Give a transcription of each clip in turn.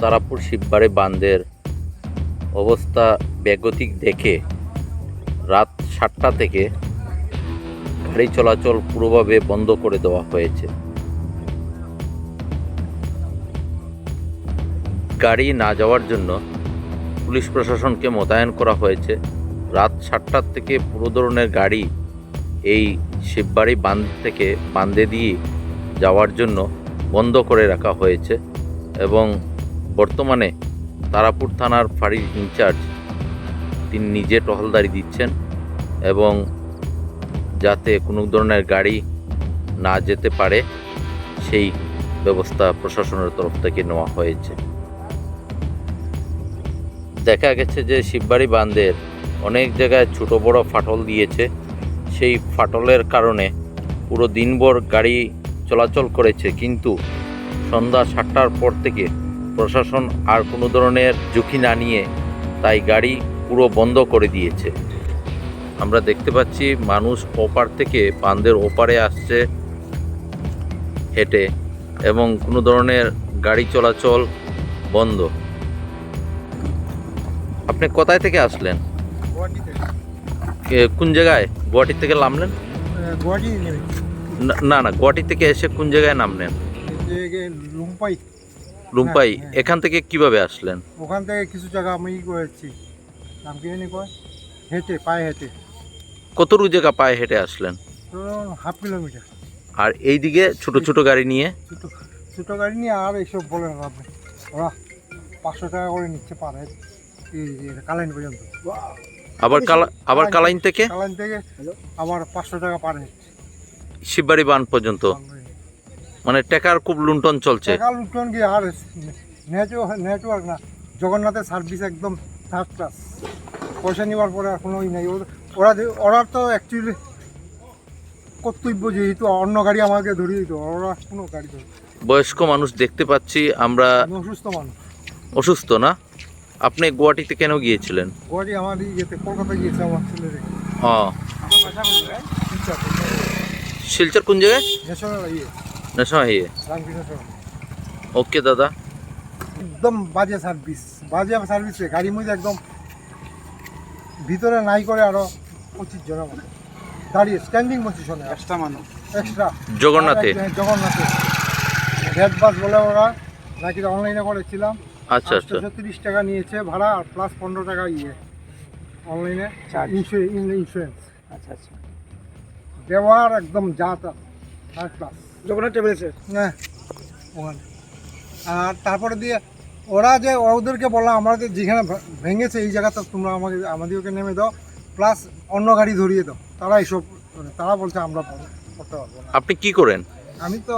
তারাপুর শিববাড়ি বাঁধের অবস্থা বেগতিক দেখে রাত 7টা থেকে গাড়ি চলাচল পুরোভাবে বন্ধ করে দেওয়া হয়েছে। গাড়ি না যাওয়ার জন্য পুলিশ প্রশাসনকে মোতায়েন করা হয়েছে। রাত 7টা থেকে পুরো ধরনের গাড়ি এই শিববাড়ি বাঁধ থেকে বাঁধে দিয়ে যাওয়ার জন্য বন্ধ করে রাখা হয়েছে এবং বর্তমানে তারাপুর থানার ফাঁড়ির ইনচার্জ তিনি নিজে টহলদারি দিচ্ছেন এবং যাতে কোনো ধরনের গাড়ি না যেতে পারে সেই ব্যবস্থা প্রশাসনের তরফ থেকে নেওয়া হয়েছে। দেখা গেছে যে শিববাড়ি বাঁধের অনেক জায়গায় ছোট বড় ফাটল দিয়েছে। সেই ফাটলের কারণে পুরো দিনভর গাড়ি চলাচল করেছে, কিন্তু সন্ধ্যা 7টার পর থেকে প্রশাসন আর কোনো ধরনের ঝুঁকি না নিয়ে তাই গাড়ি পুরো বন্ধ করে দিয়েছে। আমরা দেখতে পাচ্ছি মানুষ ওপার থেকে বাঁধের ওপারে আসছে হেঁটে এবং কোনো ধরনের গাড়ি চলাচল বন্ধ। আপনি কোথায় থেকে আসলেন? কোন জায়গায়? গুয়াহাটি থেকে নামলেন? না না, গুয়াহাটি থেকে এসে কোন জায়গায় নামলেন? লুম্পাই। এখান থেকে কিভাবে আসলেন? ওখান থেকে কিছু জায়গা আমি করেছি, নাম কি জানি কয়, হেঁটে, পায়ে হেঁটে। কতটুকু জায়গা পায়ে হেঁটে আসলেন? Half kilometre. আর এইদিকে ছোট ছোট গাড়ি নিয়ে? ছোট গাড়ি নিয়ে আর এইসব বলে না আপনি, ওরা 500 টাকা করে নিচ্ছে পার হেড কালাইন পর্যন্ত। আবার কালাইন থেকে আবার 500 টাকা পার হেড শিববাড়ি বাঁধ পর্যন্ত। মানে টাকার খুব লুণ্ঠন চলছে। টাকা লুণ্ঠন কি আর নেটওয়ার্ক না, জগন্নাথের সার্ভিস একদম থার্ড ক্লাস। পয়সা নেওয়ার পরে আর কোনো নাই। ওরা তো অ্যাকচুয়ালি কর্তব্য, যেহেতু অন্য গাড়ি আমাকে ধরিয়ে দিত, ওরা কোনো গাড়ি ধরে। বয়স্ক মানুষ দেখতে পাচ্ছি আমরা। অসুস্থ মানুষ। অসুস্থ না? আপনি গুয়াহাটিতে কেন গিয়েছিলেন? গুয়াহাটি আমার ইয়েতে, কলকাতা গিয়েছে আমার ছেলে রেখে। শিলচর কোন জায়গায়? National highway. ওকে দাদা। একদম বাজে সার্ভিস, সার্ভিসে গাড়ির মধ্যে একদম ভিতরে নাই করে আরো 25 জনের মতো দাঁড়িয়ে স্ট্যান্ডিং পজিশনে এক্সট্রা জগন্নাথে রেড বাস বলে ওরা, নাকি অনলাইনে করেছিলাম। আচ্ছা আচ্ছা, 30 টাকা নিয়েছে ভাড়া আর প্লাস 15 টাকা অনলাইনে ইন্স্যুরেন্স। আচ্ছা আচ্ছা, ব্যবহার একদম যা তা থার্ড ক্লাস জগন্নাথ ট্রাভেলসের। হ্যাঁ ওখানে। আর তারপরে দিয়ে ওরা যে ওদেরকে বললাম আমাদের যেখানে ভেঙেছে এই জায়গাটা তোমরা আমাদেরকে নেমে দাও, প্লাস অন্য গাড়ি ধরিয়ে দাও। তারা বলছে আমরা করতে পারবো না। আপনি কি করেন? আমি তো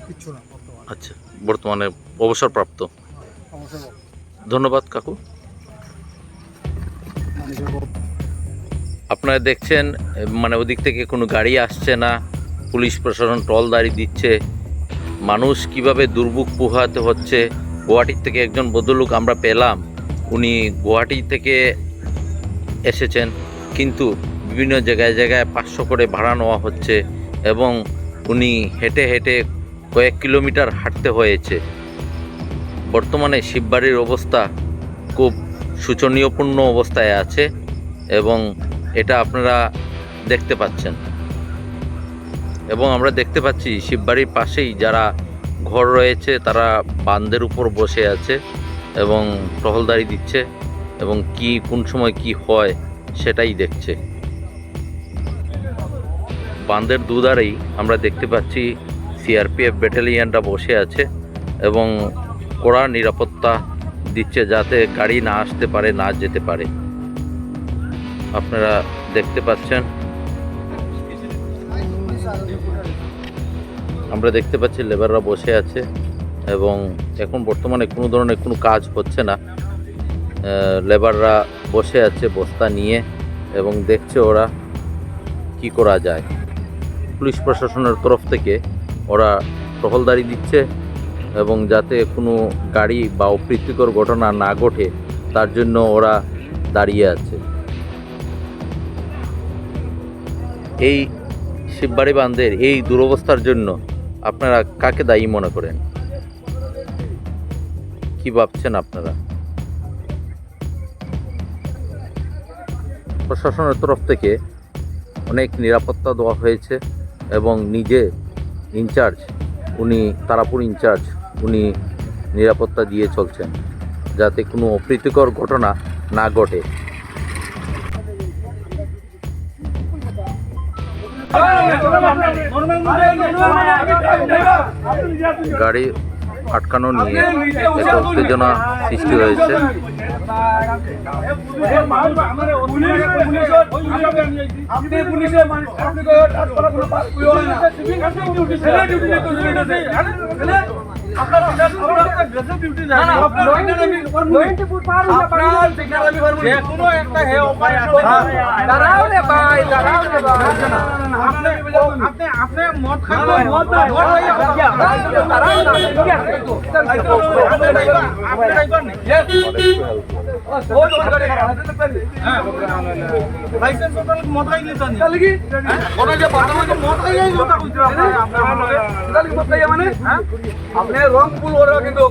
কিচ্ছু না বর্তমানে। আচ্ছা, বর্তমানে অবসরপ্রাপ্ত। ধন্যবাদ কাকু। আপনারা দেখছেন মানে ওদিক থেকে কোনো গাড়ি আসছে না, পুলিশ প্রশাসন টহলদারি দিচ্ছে, মানুষ কিভাবে দুর্ভোগ পোহাতে হচ্ছে। গুয়াহাটির থেকে একজন ভদ্রলোক আমরা পেলাম, উনি গুয়াহাটি থেকে এসেছেন, কিন্তু বিভিন্ন জায়গায় 500 করে ভাড়া নেওয়া হচ্ছে এবং উনি হেঁটে হেঁটে কয়েক কিলোমিটার হাঁটতে হয়েছে। বর্তমানে শিববাড়ির অবস্থা খুব শোচনীয়পূর্ণ অবস্থায় আছে এবং এটা আপনারা দেখতে পাচ্ছেন। এবং আমরা দেখতে পাচ্ছি শিববাড়ির পাশেই যারা ঘর রয়েছে তারা বাঁধের উপর বসে আছে এবং টহলদারি দিচ্ছে এবং কোন সময় কি হয় সেটাই দেখছে। বাঁধের দুধারেই আমরা দেখতে পাচ্ছি সিআরপিএফ ব্যাটালিয়নটা বসে আছে এবং কড়া নিরাপত্তা দিচ্ছে যাতে গাড়ি না আসতে পারে, না যেতে পারে। আপনারা দেখতে পাচ্ছেন, আমরা দেখতে পাচ্ছি লেবাররা বসে আছে এবং এখন বর্তমানে কোনো ধরনের কোনো কাজ হচ্ছে না। লেবাররা বসে আছে বস্তা নিয়ে এবং দেখছে ওরা কি করা যায়। পুলিশ প্রশাসনের তরফ থেকে ওরা টহলদারি দিচ্ছে এবং যাতে কোনো গাড়ি বা অপ্রীতিকর ঘটনা না ঘটে তার জন্য ওরা দাঁড়িয়ে আছে। এই শিববাড়ি বাঁধের এই দুরবস্থার জন্য আপনারা কাকে দায়ী মনে করেন? কি ভাবছেন আপনারা? প্রশাসনের তরফ থেকে অনেক নিরাপত্তা দেওয়া হয়েছে এবং নিজে ইনচার্জ, উনি তারাপুর ইনচার্জ, উনি নিরাপত্তা দিয়ে চলছেন যাতে কোনো অপ্রীতিকর ঘটনা না ঘটে। গাড়ি আটকানো নিয়ে একটা উত্তেজনা সৃষ্টি হয়েছে। আপনি রং ফুল ওরা কিন্তু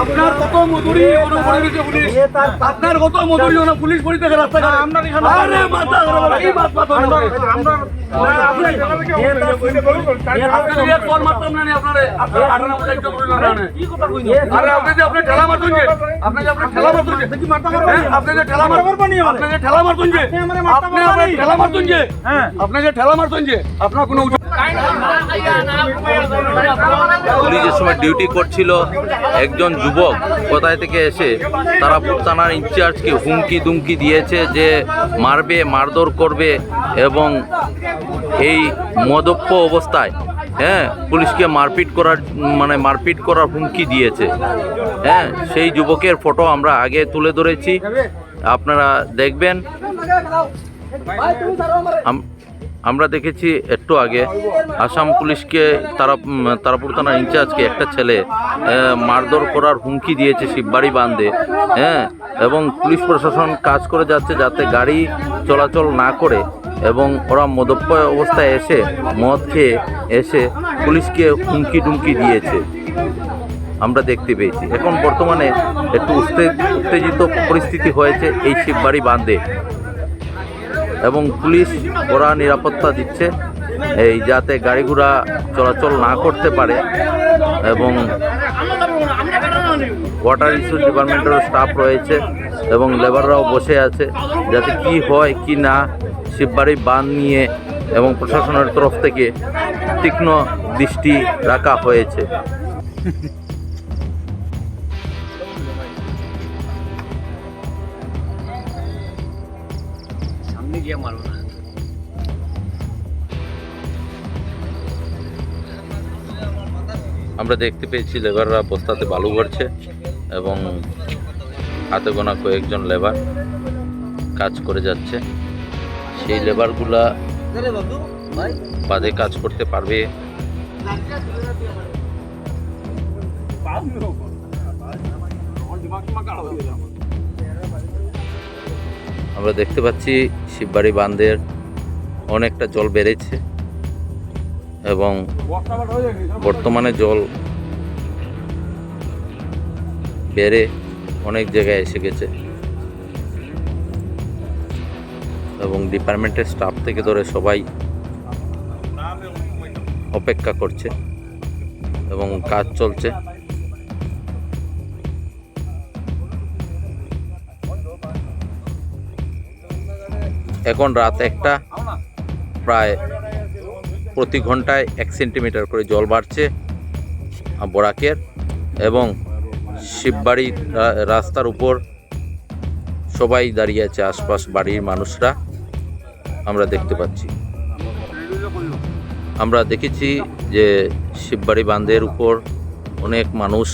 আপনার কত মজুরি আপনার কত মজুরি পুলিশ পরিতে রাস্তাঘাট আপনার কোনো পুলিশের সময় ডিউটি করছিল একজন যুবক কোথায় থেকে এসে তারাপুর থানার ইনচার্জকে হুমকি দুমকি দিয়েছে যে মারবে, মারধর করবে এবং এই মদপ্য অবস্থায় পুলিশকে মারপিট করার হুমকি দিয়েছে। সেই যুবকের ফটো আমরা আগে তুলে ধরেছি, আপনারা দেখবেন। আমরা দেখেছি একটু আগে আসাম পুলিশকে তারাপুর থানার ইনচার্জকে একটা ছেলে মারধর করার হুমকি দিয়েছে শিববাড়ি বাঁধে। এবং পুলিশ প্রশাসন কাজ করে যাচ্ছে যাতে গাড়ি চলাচল না করে, এবং ওরা মদ্যপ অবস্থায় এসে মদ খেয়ে এসে পুলিশকে হুমকি টুমকি দিয়েছে আমরা দেখতে পেয়েছি। এখন বর্তমানে একটু উত্তেজিত পরিস্থিতি হয়েছে এই শিববাড়ি বাঁধে এবং পুলিশ ওরা নিরাপত্তা দিচ্ছে এই যাতে গাড়ি ঘোড়া চলাচল না করতে পারে, এবং ওয়াটার রিসোর্স ডিপার্টমেন্টেরও স্টাফ রয়েছে এবং লেবাররাও বসে আছে যাতে কি হয় কি না শিববাড়ি বাঁধ নিয়ে, এবং প্রশাসনের তরফ থেকে তীক্ষ্ণ দৃষ্টি রাখা হয়েছে। আমরা দেখতে পেয়েছি লেবাররা বস্তাতে বালু ভরছে এবং হাতে গোনা কয়েকজন লেবার কাজ করে যাচ্ছে। সেই লেবারগুলা বাদে কাজ করতে পারবে। আমরা দেখতে পাচ্ছি শিববাড়ি বাঁধের অনেকটা জল বেড়েছে এবং বর্তমানে জল বেড়ে অনেক জায়গায় এসে গেছে এবং ডিপার্টমেন্টের স্টাফ থেকে ধরে সবাই অপেক্ষা করছে এবং কাজ চলছে। এখন রাত 1টা, প্রায় প্রতি ঘন্টায় 1 সেন্টিমিটার করে জল বাড়ছে বরাকের, এবং শিববাড়ি রাস্তার উপর সবাই দাঁড়িয়ে আছে, আশপাশ বাড়ির মানুষরা আমরা দেখতে পাচ্ছি। আমরা দেখেছি যে শিববাড়ি বাঁধের উপর অনেক মানুষ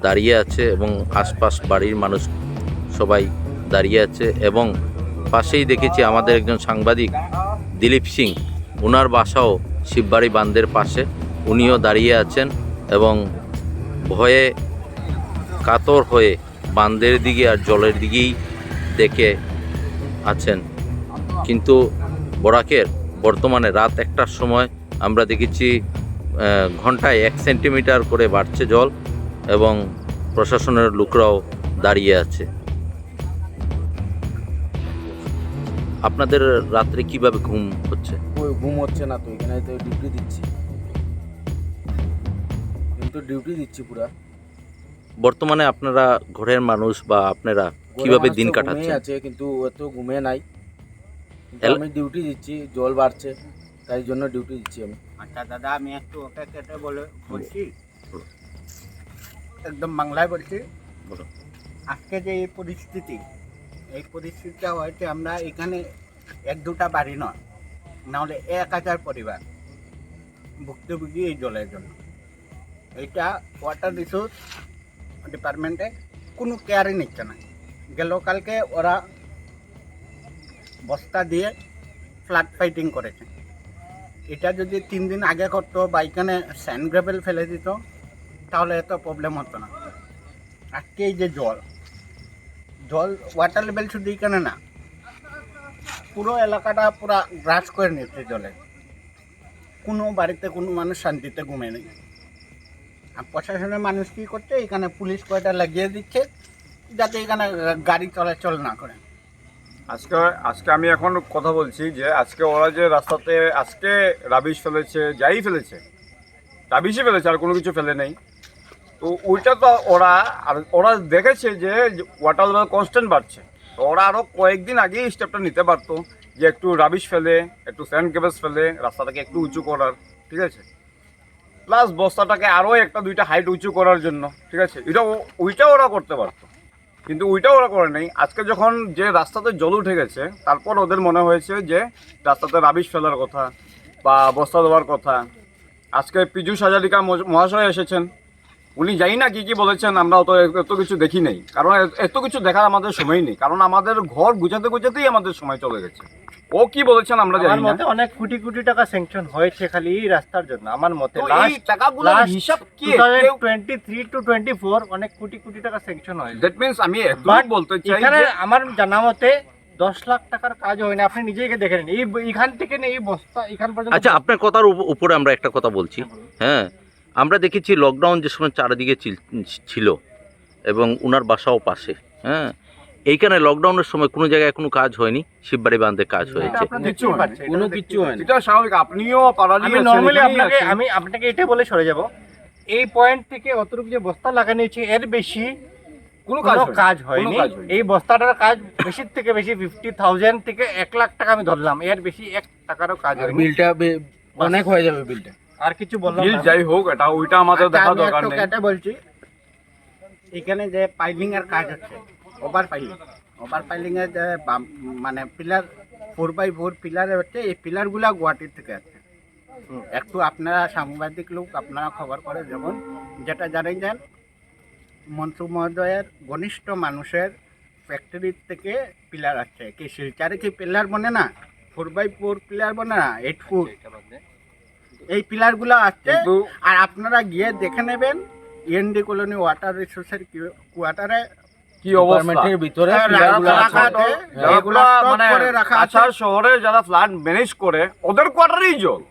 দাঁড়িয়ে আছে এবং আশপাশ বাড়ির মানুষ সবাই দাঁড়িয়ে আছে, এবং পাশেই দেখেছি আমাদের একজন সাংবাদিক দিলীপ সিং, ওনার বাসাও শিববাড়ি বাঁধের পাশে, উনিও দাঁড়িয়ে আছেন এবং ভয়ে কাতর হয়ে বাঁধের দিকে আর জলের দিকেই দেখে আছেন। কিন্তু বরাকের বর্তমানে রাত 1টার সময় আমরা দেখেছি ঘন্টায় 1 সেন্টিমিটার করে বাড়ছে জল এবং প্রশাসনের লোকরাও দাঁড়িয়ে আছে। আপনাদের রাত্রে কিভাবে ঘুম হচ্ছে? ওই ঘুম হচ্ছে না, তো এখানে তো ডিউটি দিচ্ছি, কিন্তু ডিউটি দিচ্ছি পুরা। বর্তমানে আপনারা ঘরের মানুষ বা আপনারা কিভাবে দিন ঘুমিয়ে কাটাচ্ছেন? আছে, কিন্তু এত ঘুমিয়ে নাই, কিন্তু আমি ডিউটি দিচ্ছি, জল বাড়ছে তাই জন্য ডিউটি দিচ্ছি আমি। আচ্ছা দাদা, আমি একটু ওকে কেটে বলছি, একদম বাংলায় বলছি। বলো। আজকে যে এই পরিস্থিতিটা হয়েছে, আমরা এখানে 1-2টা বাড়ি নয়, নাহলে 1000 পরিবার ভুক্তভোগী এই জলের জন্য। এইটা ওয়াটার রিসোর্স ডিপার্টমেন্টে কোনো কেয়ারই নিচ্ছে না। গেল কালকে ওরা বস্তা দিয়ে ফ্লাড ফাইটিং করেছে। এটা যদি 3 দিন আগে করতো বা এখানে স্যান্ড গ্রেভেল ফেলে দিত, তাহলে এত প্রবলেম হতো না। আজকে এই যে জল ওয়াটার লেভেল শুধু এখানে না, পুরো এলাকাটা পুরো গ্রাস করে নিচ্ছে জলে। কোনো বাড়িতে কোনো মানুষ শান্তিতে ঘুমে নেই। আর প্রশাসনের মানুষ কী করছে, এখানে পুলিশ কয়টা লাগিয়ে দিচ্ছে যাতে এখানে গাড়ি চলাচল না করে। আজকে আমি এখন কথা বলছি যে আজকে ওরা যে রাস্তাতে আজকে রাবিশ ফেলেছে, যাই ফেলেছে, রাবিশই ফেলেছে, আর কোনো কিছু ফেলে নেই। তো ওইটা তো ওরা দেখেছে যে ওয়াটার লেভেল কনস্ট্যান্ট বাড়ছে, তো ওরা আরও কয়েকদিন আগেই স্টেপটা নিতে পারতো যে একটু রাবিশ ফেলে, একটু স্যান্ড কেবেজ ফেলে রাস্তাটাকে একটু উঁচু করার, ঠিক আছে, প্লাস বস্তাটাকে আরও 1-2টা হাইট উঁচু করার জন্য, ঠিক আছে, ওইটা ওরা করতে পারতো, কিন্তু ওইটাও ওরা করে নেই। আজকে যখন যে রাস্তাতে জল উঠে গেছে, তারপর ওদের মনে হয়েছে যে রাস্তাতে রাবিশ ফেলার কথা বা বস্তা দেওয়ার কথা। আজকে পীযূষ হাজারিকা মহাশয় এসেছেন, উনি জানি না কী বলেছেন, আমরা অত এত কিছু দেখি নেই, কারণ এত কিছু দেখার আমাদের সময় নেই, কারণ আমাদের ঘর গুছাতেই আমাদের সময় চলে গেছে। ও কি বলেছেন আমরা জানি আমার না। মতে অনেক কোটি কোটি টাকা স্যাংশন হয়েছে খালি এই রাস্তার জন্য। আমার মতে তো এই টাকাগুলোর হিসাব কি? 2023 to 24 অনেক কোটি কোটি টাকা স্যাংশন হয়েছে। দ্যাট মিন্স আমি একটু But বলতে চাই এখানে যে আমার জানা মতে 10 লাখ টাকার কাজ হয় না। আপনি নিজেকে দেখে নিন, এইখান থেকে এই বস্তা এখান পর্যন্ত। আচ্ছা, আপনার কথার উপরে আমরা একটা কথা বলছি। হ্যাঁ, আমরা দেখেছি লকডাউন যে সময় চারিদিকে ছিল এবং উনার বাসাও পাশে। হ্যাঁ, এইখানে লকডাউনের সময় কোনো জায়গায় কোনো কাজ হয়নি, শিববাড়ি বাঁধে কাজ হয়েছে। কোনো কিচ্ছু হয় না। এটা স্বাভাবিক, আপনিও পারালি আমি নরমালি আপনাকে এটা বলে সরে যাব, এই পয়েন্ট থেকে অতটুকু যে বস্তা লাগানো হয়েছে এর বেশি কোনো কাজ হয়নি। এই বস্তাটার কাজ বেশি থেকে বেশি 50,000 থেকে 1 লাখ টাকা আমি ধরলাম, এর বেশি 1 টাকারও কাজ আর হয়নি। বিলটা অনেক হয়ে যাবে বিলটা। আর কিছু বললাম বিল না। যাই হোক, ওইটা আমাদের আচ্ছা, দেখা আমি দরকার একটু নেই। কেটে বলছি, এখানে যে পাইলিং এর কাজ হচ্ছে, ওভার পাইলিং এর যে মানে পিলার 4x4 পিলার হচ্ছে, এই পিলারগুলা গুয়াহাটির থেকে আসছে। একটু আপনারা সাংবাদিক লোক, আপনারা খবর করে যেমন যেটা জানেন যান, মন্ত্রী মহোদয়ের ঘনিষ্ঠ মানুষের ফ্যাক্টরির থেকে পিলার আসছে। কি শিলচারে কি পিলার বনে না, 4x4 পিলার বনে না, 8 ফুট, এই পিলারগুলো আসছে। কিন্তু- আর আপনারা গিয়ে দেখে নেবেন ইএনডি কলোনি ওয়াটার রিসোর্সের কোয়ার্টারে কি অবস্থা ডিপার্টমেন্টের ভিতরে হ্যাঁ, পিলারগুলো রাখা আছে। আছে। যারা এগুলা পুরা stock মানে করে রাখা আছে। কাছাড় শহরে যারা ফ্ল্যাট ম্যানেজ করে, ওদের কোয়ার্টারেই জল।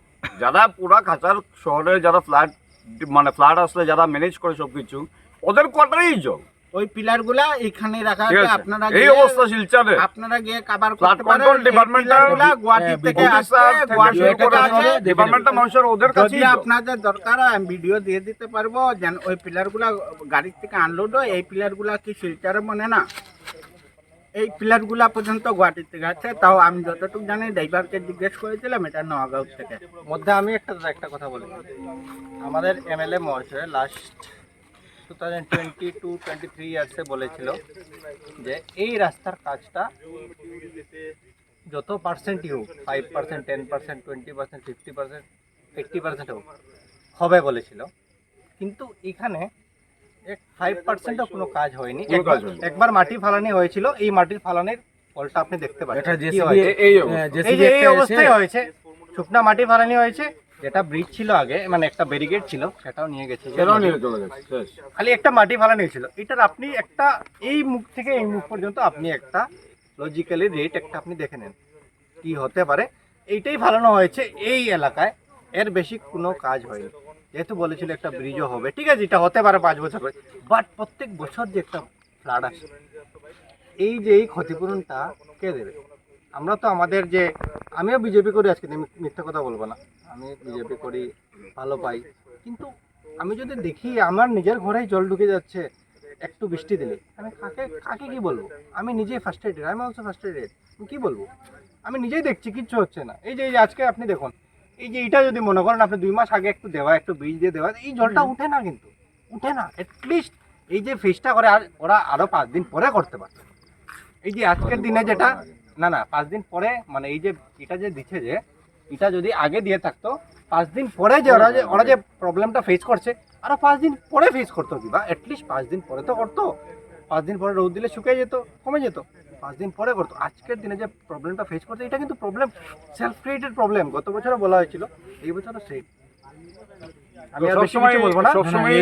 যারা পুরা কাছাড় শহরে যারা ফ্ল্যাট আসলে যারা ম্যানেজ করে সবকিছু, ওদের কোয়ার্টারেই জল, ওই পিলারগুলা এখানে রাখা ঠিক আছে। আছে? আপনারা এই গিয়ে- অবস্থা শিলচরে। আপনারা গিয়ে কভার Flood করতে পারেন। control এই department-এর পিলারগুলা গুয়াহাটি থেকে আসছে, গুয়াহাটি থেকে আসে। ডিপার্টমেন্টের মানুষের ওদের যদি কাছেই জল। আপনাদের দরকার আমি ভিডিও দিয়ে দিতে পারবো, যেন ওই পিলারগুলা গাড়ির থেকে আনলোড হয়। এই পিলারগুলা কি শিলচরে মনে না, এই পিলারগুলা পর্যন্ত গুয়াহাটি থেকে আছে। তাও আমি যতটুকু জানি, ড্রাইভারকে জিজ্ঞেস করেছিলাম, এটা নগাঁও থেকে। মধ্যে আমি একটা কথা বলি, আমাদের এমএলএ মহাশয় লাস্ট 2022-23 ইয়ার্সে বলেছিল যে এই রাস্তার কাজটা যত পার্সেন্টই হোক, 5%, 10%, 20%, 50%, 80% হোক, হবে বলেছিল। কিন্তু এখানে 5%ও কোনো কাজ হয়নি। কোনো কাজ হয়নি। একবার মাটি ফালানি হয়েছিল, এই মাটির ফালানির ফলটা আপনি দেখতে পাচ্ছেন। এটা কি জেসিবি হয়েছে? এই এই যে এই অবস্থায় হয়েছে, শুকনা মাটি ফালানি হয়েছে। যেটা ব্রিজ ছিল আগে, মানে একটা ব্যারিকেড ছিল, সেটাও নিয়ে গেছে। সেটাও নিয়ে চলে গেছে, শেষ। খালি একটা মাটি ফালানি হয়েছিল। এটার আপনি একটা এই মুখ থেকে এই মুখ পর্যন্ত আপনি একটা লজিক্যালি রেট একটা আপনি দেখে নেন কি হতে পারে। এইটাই ফালানো হয়েছে এই এলাকায়, এর বেশি কোনো কাজ হয়নি। যেহেতু বলেছিল একটা ব্রিজও হবে, ঠিক আছে এটা হতে পারে 5 বছর পরে, বাট প্রত্যেক বছর যে একটা ফ্লাড আসে, এই যে এই ক্ষতিপূরণটা কে দেবে? আমরা তো আমাদের যে, আমিও বিজেপি করি, আজকে মিথ্যা কথা বলবো না, আমি বিজেপি করি, ভালো পাই, কিন্তু আমি যদি দেখি আমার নিজের ঘরেই জল ঢুকে যাচ্ছে একটু বৃষ্টি দিলে, আমি কাকে কাকে কি বলবো? আমি নিজেই ফার্স্ট্রেটেড, আমি অলসো ফার্স্ট্রেটেড, আমি কি বলবো? আমি নিজেই দেখছি কিচ্ছু হচ্ছে না। এই যে আজকে আপনি দেখুন, এই যে এটা যদি মনে করেন আপনি 2 মাস আগে একটু দেওয়া, একটু বীজ দিয়ে দেওয়া, এই জলটা উঠে না, কিন্তু উঠে না। অ্যাটলিস্ট এই যে ফেসটা করে আর ওরা আরো 5 দিন পরে করতে পারত। এই যে আজকের দিনে যেটা, না 5 দিন পরে, মানে এই যে এটা যে দিচ্ছে, যে এটা যদি আগে দিয়ে থাকতো, 5 দিন পরে যে ওরা যে প্রবলেমটা ফেস করছে, আরো 5 দিন পরে ফেস করতো, দিবা অ্যাটলিস্ট 5 দিন পরে তো করতো। 5 দিন পরে রোদ দিলে শুকিয়ে যেত, কমে যেত, 5 দিন পরে করতো। আজকের দিনে যে প্রবলেমটা ফেস করছে, এটা কিন্তু প্রবলেম সেলফ ক্রিয়েটেড প্রবলেম। গত বছরও বলা হয়েছিল, এই বছরও সেই। আমি আর বেশি কিছু বলবো না। সবসময়